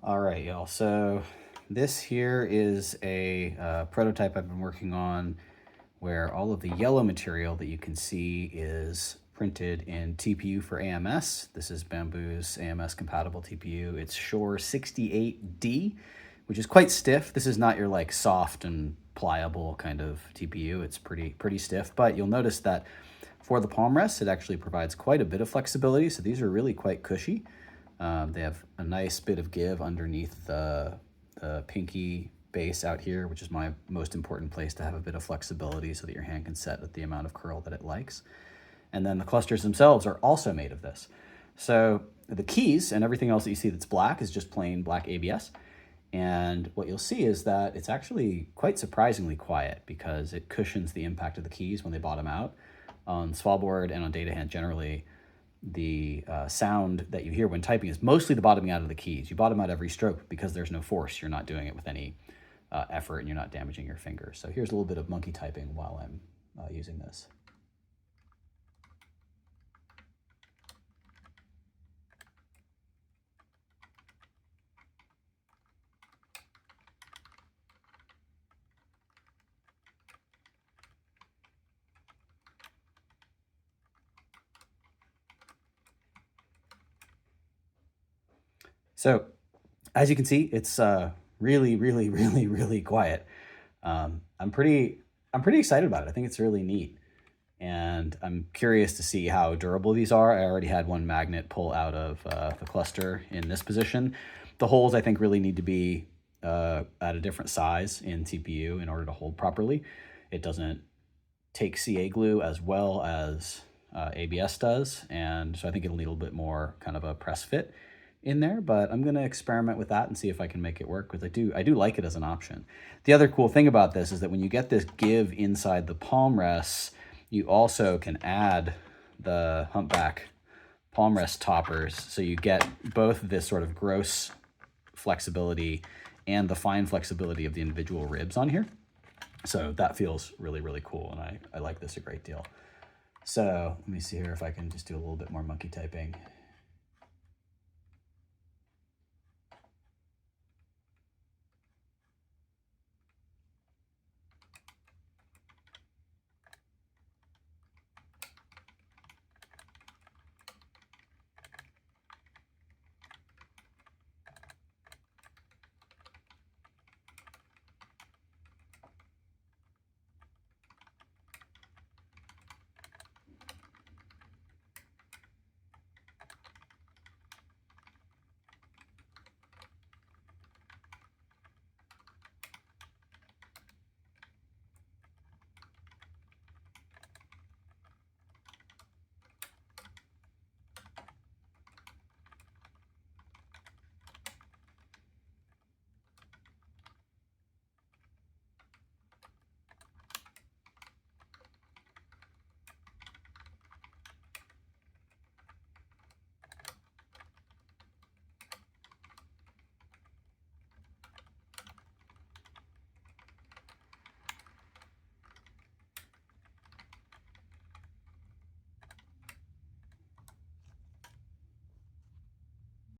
All right, y'all. So this here is a prototype I've been working on where all of the yellow material that you can see is printed in TPU for AMS. This is Bamboo's AMS compatible TPU. It's Shore 68D, which is quite stiff. This is not your like soft and pliable kind of TPU. It's pretty stiff, but you'll notice that for the palm rests, it actually provides quite a bit of flexibility. So these are really quite cushy. They have a nice bit of give underneath the pinky base out here, which is my most important place to have a bit of flexibility so that your hand can set at the amount of curl that it likes. And then the clusters themselves are also made of this. So the keys and everything else that you see that's black is just plain black ABS. And what you'll see is that it's actually quite surprisingly quiet because it cushions the impact of the keys when they bottom out. On Svalboard and on Datahand generally, the sound that you hear when typing is mostly the bottoming out of the keys. You bottom out every stroke because there's no force. You're not doing it with any effort and you're not damaging your fingers. So here's a little bit of monkey typing while I'm using this. So as you can see, it's really quiet. I'm pretty excited about it. I think it's really neat. And I'm curious to see how durable these are. I already had one magnet pull out of the cluster in this position. The holes I think really need to be at a different size in TPU in order to hold properly. It doesn't take CA glue as well as ABS does, and so I think it'll need a little bit more kind of a press fit in there, but I'm gonna experiment with that and see if I can make it work, because I do like it as an option. The other cool thing about this is that when you get this give inside the palm rests, you also can add the humpback palm rest toppers, so you get both this sort of gross flexibility and the fine flexibility of the individual ribs on here. So that feels really cool, and I like this a great deal. So let me see here if I can just do a little bit more monkey typing.